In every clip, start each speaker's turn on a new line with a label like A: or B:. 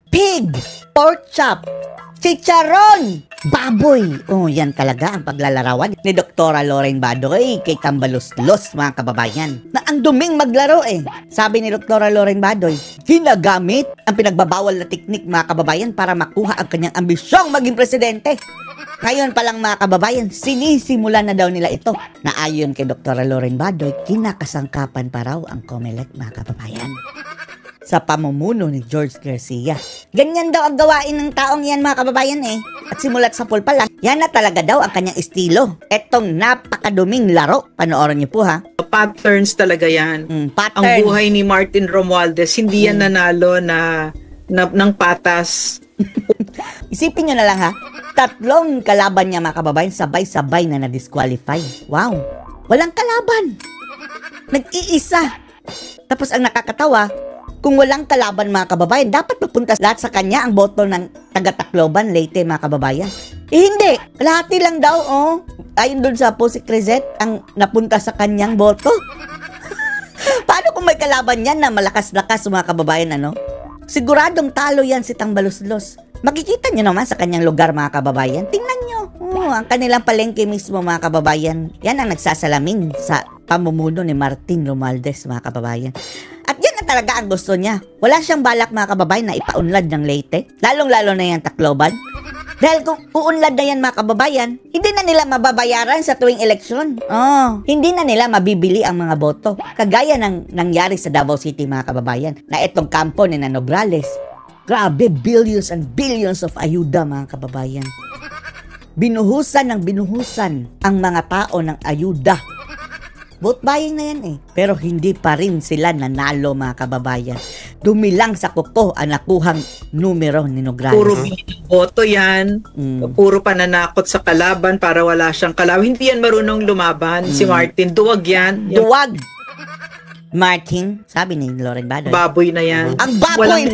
A: pig, pork chop, chicharon, baboy. Oh, yan talaga ang paglalarawan ni Dr. Loren Badoy kay Tambaluslos, mga kababayan. Na ang duming maglaro eh. Sabi ni Dr. Loren Badoy, ginagamit ang pinagbabawal na teknik, mga kababayan, para makuha ang kanyang ambisyong maging presidente. Ngayon pa lang, mga kababayan, sinisimulan na daw nila ito. Na ayon kay Dr. Loren Badoy, kinakasangkapan pa raw ang COMELEC, mga kababayan, sa pamumuno ni George Garcia. Ganyan daw ang gawain ng taong yan, mga kababayan eh. At simulat sa pool pa lang, yan na talaga daw ang kanyang estilo. Etong napakaduming laro. Panoorin niyo po ha.
B: Patterns talaga yan.
A: Pattern.
B: Ang buhay ni Martin Romualdez, hindi yan nanalo ng patas.
A: Isipin nyo na lang ha. 3 kalaban niya, mga kababayan, sabay-sabay na na-disqualify. Wow. Walang kalaban. Nag-iisa. Tapos ang nakakatawa, kung walang kalaban, mga kababayan, dapat mapunta lahat sa kanya ang boto ng taga-Tacloban, Leyte, mga kababayan. Eh hindi, lahati lang daw, oh. Ayon dun sa Pusi Crizet, ang napunta sa kanyang boto. Paano kung may kalaban yan na malakas-lakas, mga kababayan, ano? Siguradong talo yan si Tambaluslos. Makikita nyo naman sa kanyang lugar, mga kababayan. Tingnan nyo, ang kanilang palengke mismo, mga kababayan. Yan ang nagsasalamin sa pamumuno ni Martin Romualdez, mga kababayan. At yan na talaga ang gusto niya. Wala siyang balak, mga kababayan, na ipaunlad ng Leyte. Lalong-lalo na yan Tacloban. Dahil kung uunlad na yan, mga kababayan, hindi na nila mababayaran sa tuwing eleksyon. Hindi na nila mabibili ang mga boto. Kagaya ng nangyari sa Davao City, mga kababayan, na itong kampo ni Nograles. Grabe, billions and billions of ayuda, mga kababayan. Binuhusan ng binuhusan ang mga tao ng ayuda. Vote buying na yan eh. Pero hindi pa rin sila nanalo, mga kababayan. Dumilang sa kuko ang nakuhang numero ni Nograles.
B: Puro boto yan. Puro pananakot sa kalaban para wala siyang kalaban. Hindi yan marunong lumaban. Si Martin, duwag yan.
A: Duwag! Martin, sabi ni Loren Badoy.
B: Baboy na yan.
A: Ang baboy!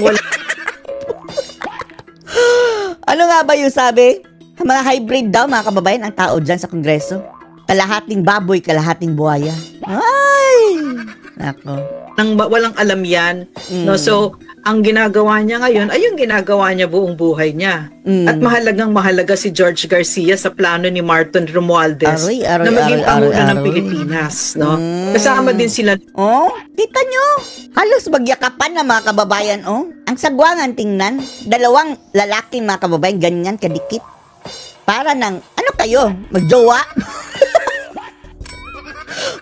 A: Ano nga ba yung sabi? Mga hybrid daw, mga kababayan, ang tao dyan sa Kongreso. Kalahating baboy, kalahating buhaya. Ay! Nako.
B: Walang alam yan. No? So, ang ginagawa niya ngayon ay yung ginagawa niya buong buhay niya. At mahalagang-mahalaga si George Garcia sa plano ni Martin Romualdez na maging Pangulo ng Pilipinas. No? Kasama din sila.
A: Oh, kita nyo? Halos magyakapan na, mga kababayan. Oh, ang sagwangan tingnan. 2 lalaking, mga kababayan, ganyan kadikit. Para ng, ano kayo? Magjowa?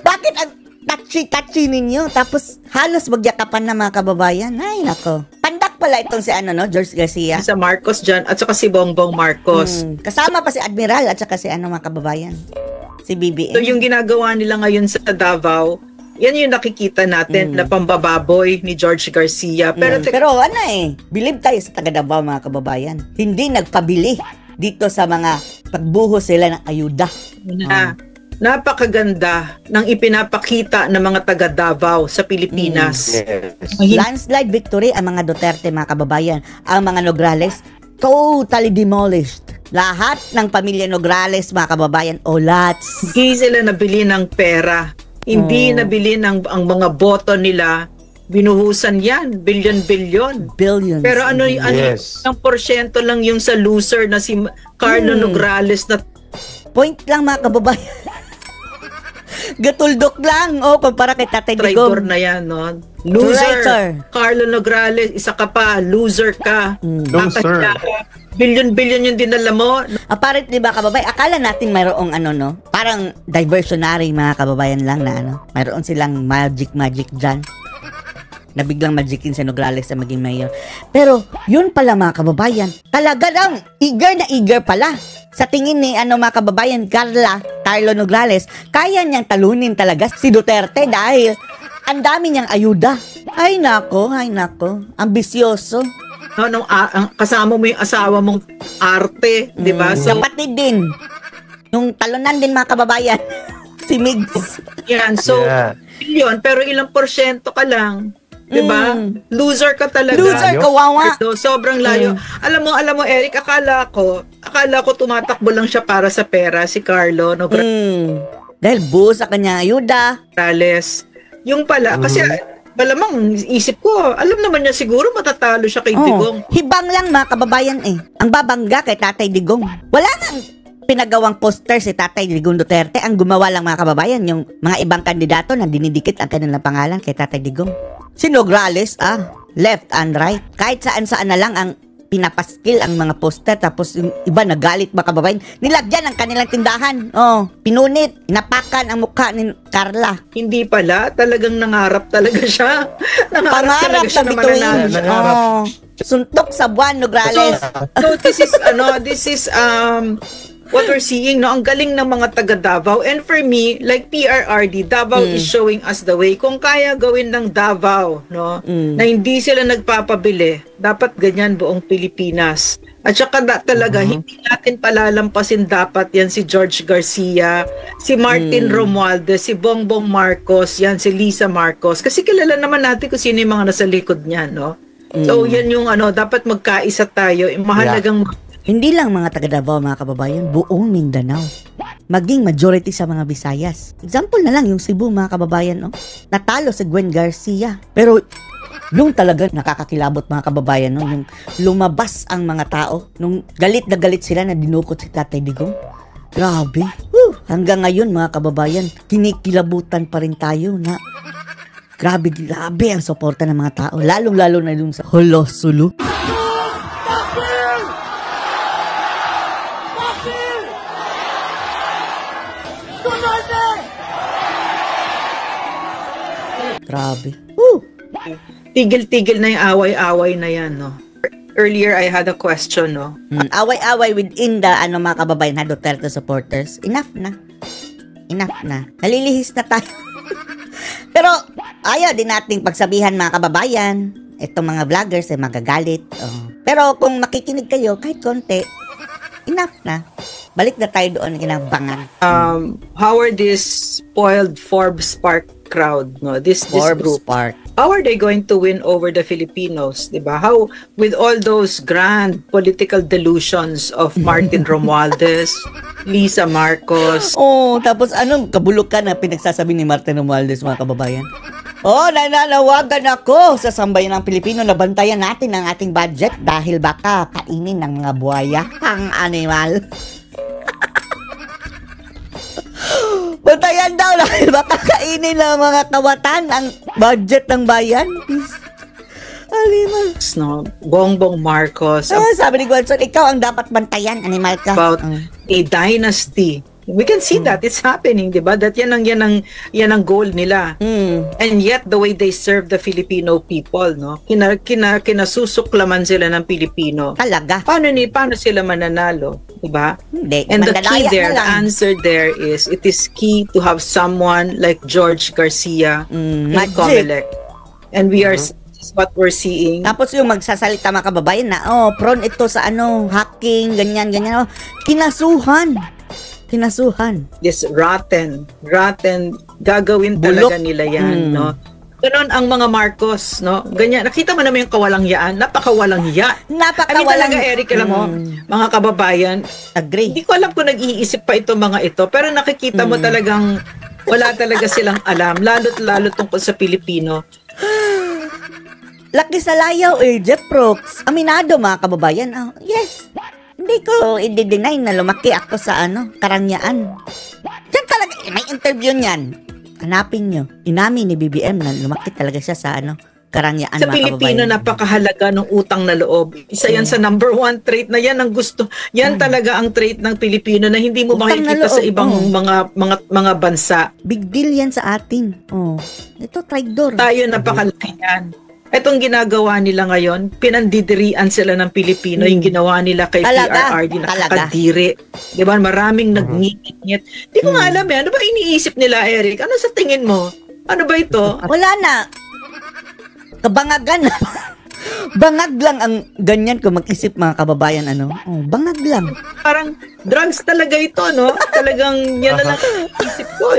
A: Bakit ang touchy-touchy ninyo? Tapos halos magyakapan na, mga kababayan. Ay, nako. Pandak pala itong si George Garcia.
B: Sa Marcos dyan at saka si Bongbong Marcos.
A: Kasama pa si Admiral at saka si mga kababayan. Si BBM.
B: So yung ginagawa nila ngayon sa Davao, yan yung nakikita natin na pambababoy ni George Garcia.
A: Pero believe tayo sa taga Davao, mga kababayan. Hindi nagpabili dito sa mga pagbuhos sila ng ayuda.
B: Napakaganda ng ipinapakita ng mga taga Davao sa Pilipinas.
A: Landslide victory ang mga Duterte, mga kababayan. Ang mga Nograles, totally demolished. Lahat ng pamilya Nograles, mga kababayan, olats.
B: Hindi sila nabili ng pera. Hindi nabili ang mga boto nila. Binuhusan yan. Billion-billion.
A: Billions.
B: Pero ang porsyento lang yung sa loser na si Carlo Nograles na
A: point lang, mga kababayan. Gatuldok lang. Kumpara kay Tatay Digong.
B: Traitor na yan, no? Loser.
A: Traitor.
B: Carlo Nograles, isa ka pa. Loser ka.
C: Loser.
B: Billion-billion yung dinala mo.
A: Apparently, ba, kababayan, akala natin mayroong parang diversionary, mga kababayan lang na mayroon silang magic dyan. Na biglang magicin si Nograles sa maging mayor. Pero, yun pala, mga kababayan, talaga lang, eager na eager pala. Sa tingin ni mga kababayan, Carlo Nograles, kaya niyang talunin talaga si Duterte dahil ang dami niyang ayuda. Ay nako, ambisyoso.
B: No, kasama mo yung asawa mong arte, di ba? So,
A: kapatid din. Yung talunan din, mga kababayan. Si Migs.
B: Yan, so, yun, pero ilang porsyento ka lang. Diba? Loser ka talaga.
A: Loser, kawawa.
B: So, sobrang layo. Alam mo, Eric, akala ko tumatakbo lang siya para sa pera, si Carlo.
A: Dahil buo sa kanya ayuda.
B: Yung pala, kasi malamang isip ko, alam naman niya siguro matatalo siya kay Digong.
A: Hibang lang mga kababayan Ang babangga kay Tatay Digong. Wala nang pinagawang poster si Tatay Digong Duterte. Ang gumawa lang mga kababayan, yung mga ibang kandidato na dinidikit ang kanilang pangalan kay Tatay Digong. Si Nograles, left and right. Kahit saan-saan na lang ang pinapaskil ang mga poster, tapos yung iba nagalit mga kababayan. Nilagyan ang kanilang tindahan. Pinunit, inapakan ang mukha ni Carla.
B: Hindi pala, talagang nangarap talaga siya.
A: Pangarap na bituin. Suntok sa buwan, Nograles.
B: So this is what we're seeing, no? Ang galing ng mga taga Davao. And for me, like PRRD, Davao is showing us the way. Kung kaya gawin ng Davao, no? Na hindi sila nagpapabili, dapat ganyan buong Pilipinas. At saka talaga, hindi natin palalampasin dapat yan si George Garcia, si Martin Romualdez, si Bongbong Marcos, yan si Lisa Marcos. Kasi kilala naman natin kung sino yung mga nasa likod niyan, no? So yan yung dapat magkaisa tayo. Mahalagang
A: hindi lang mga taga Davao mga kababayan, buong Mindanao. Maging majority sa mga Visayas. Example na lang yung Cebu mga kababayan, natalo si Gwen Garcia. Pero yung talaga nakakakilabot mga kababayan, yung lumabas ang mga tao, nung galit na galit sila na dinukot si Tatay Digong. Grabe. Hanggang ngayon mga kababayan, kinikilabutan pa rin tayo na grabe ang suporta ng mga tao. Lalong-lalo na yung sa Holosulu. Grabe.
B: Tigil-tigil na yung away-away na yan, no? Earlier, I had a question, no?
A: Away-away within the, mga kababayan na Duterte supporters. Enough na. Nalilihis na tayo. Pero, ayaw din nating pagsabihan mga kababayan. Itong mga vloggers ay magagalit. Pero kung makikinig kayo, kahit konti, enough na. Balik na tayo doon, inabangan.
B: How are this spoiled Forbes Park crowd, no? This group.
A: Park.
B: How are they going to win over the Filipinos, diba? How, with all those grand political delusions of Martin Romualdez, Lisa Marcos.
A: Tapos kabulukan na pinagsasabi ni Martin Romualdez mga kababayan? Nananawagan ako sa sambayan ng Pilipino na bantayan natin ang ating budget dahil baka kainin ng mga buhaya ang animal. Bantayan daw dahil baka kainin ng mga kawatan ang budget ng bayan. Animal.
B: No, Bongbong Marcos.
A: Sabi ni Gwanson, ikaw ang dapat bantayan, animal ka.
B: About a dynasty. We can see that it's happening, 'di ba? That yan ang goal nila. And yet the way they serve the Filipino people, no? Kinasusuklaman sila ng Pilipino.
A: Talaga.
B: Paano sila mananalo, 'di ba?
A: Hindi.
B: And the key there, the answer there is it is key to have someone like George Garcia and Comelec. And we are what we're seeing.
A: Tapos yung magsasalita mga kababayan na prone ito sa hacking, ganyan. Kinasuhan.
B: This rotten, gagawin talaga nila yan, no? Ganon ang mga Marcos, no? Ganyan, nakita mo naman yung kawalangyaan, napakawalang hiya. Talaga, Eric, alam mo, mga kababayan,
A: agree.
B: Hindi ko alam kung nag-iisip pa ito mga ito, pero nakikita mo talagang wala talaga silang alam, lalo tungkol sa Pilipino.
A: Laki sa layaw Jeff Brooks. Aminado mga kababayan. Yes. Hindi ko i-deny na lumaki ako sa Karangyaan. Yan talaga, may interview niyan. Hanapin nyo. Inamin ni BBM na lumaki talaga siya sa Karangyaan.
B: Sa Pilipino, napakahalaga ng utang na loob. Isa yan sa number 1 trait na yan ang gusto. Yan talaga ang trait ng Pilipino na hindi mo makikita sa ibang mga bansa.
A: Big deal yan sa atin. Ito, traidor.
B: Tayo napakalaki yan. Itong ginagawa nila ngayon, pinandidirian sila ng Pilipino, yung ginawa nila kay PRRD, nakakadiri. Diba? Maraming nagngingit. Di ko nga alam ano ba iniisip nila, Eric? Ano sa tingin mo? Ano ba ito?
A: Wala na. Kabangagan. Bangag lang ang ganyan kung mag-isip mga kababayan, bangag lang.
B: Parang drugs talaga ito, no? Talagang yan na lang isip ko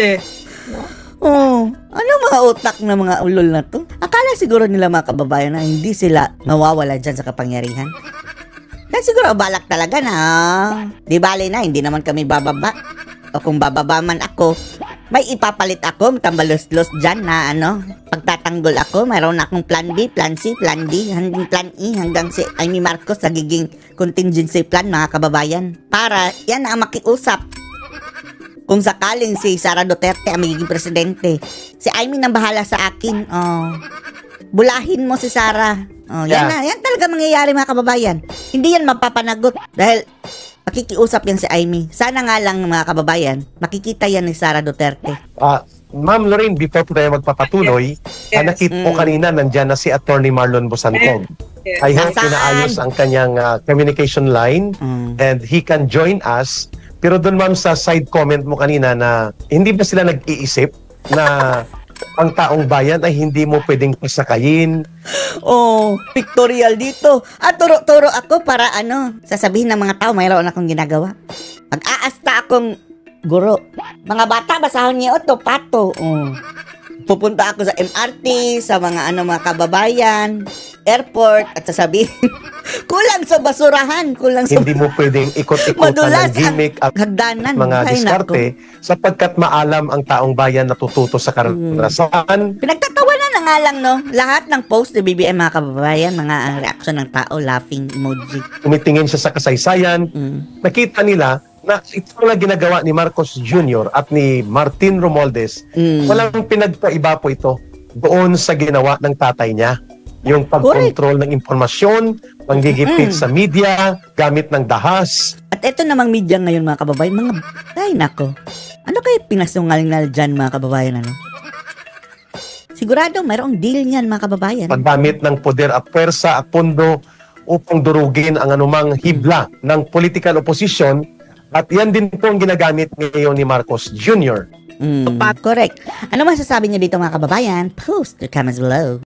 A: Ano mga utak na mga ulol na to? Akala siguro nila mga kababayan na hindi sila mawawala dyan sa kapangyarihan. Kaya siguro balak talaga na, di bali na, hindi naman kami bababa. O kung bababa man ako, may ipapalit ako, tambalos-los dyan na pag magtatanggol ako, mayroon akong plan B, plan C, plan D, hanggang plan E, hanggang si Amy Marcos nagiging contingency plan, mga kababayan. Para yan ang makiusap. Kung sakaling si Sara Duterte ang magiging presidente, si Amy nang bahala sa akin. Bulahin mo si Sara. Yan na, yan talaga mangyayari, mga kababayan. Hindi yan mapapanagot dahil makikiusap yan si Amy. Sana nga lang, mga kababayan, makikita yan ni Sara Duterte.
C: Ma'am Lorraine, before po tayo magpapatuloy, nakita ko kanina nandyan na si Attorney Marlon Bosantog. I hope inaayos ang kanyang communication line and he can join us. Pero doon, ma'am, sa side comment mo kanina na hindi ba sila nag-iisip na ang taong bayan ay hindi mo pwedeng pasakayin?
A: Pictorial dito. Turo-turo ako para sasabihin ng mga tao mayroon akong ginagawa. Mag-aasta akong guro. Mga bata, basahan niyo ito, pato. Pupunta ako sa MRT, sa mga mga kababayan, airport, at sasabihin, kulang sa basurahan, kulang sa...
C: Hindi mo pwedeng ikot-ikotan ng gimmick at
A: hagdanan,
C: mga diskarte sapagkat maalam ang taong bayan na tututo sa karanasan.
A: Pinagtatawanan na nga lang, no? Lahat ng post ni BBM, mga kababayan, mga reaksyon ng tao, laughing emoji.
C: Tumitingin siya sa kasaysayan, nakita nila na ito na ginagawa ni Marcos Jr. at ni Martin Romualdez, walang pinagpaiba po ito doon sa ginawa ng tatay niya. Yung pag-control ng impormasyon, panggigipit sa media, gamit ng dahas.
A: At ito namang media ngayon, mga kababayan, nako. Ano kayo pinasungal-ngal dyan, mga kababayan, Sigurado, mayroong deal niyan, mga kababayan.
C: Paggamit ng poder at pwersa at pondo upang durugin ang anumang hibla ng political opposition. At yan din po ang ginagamit ngayon ni Marcos Jr.
A: Correct. Ano masasabi niyo dito, mga kababayan? Post your comments below.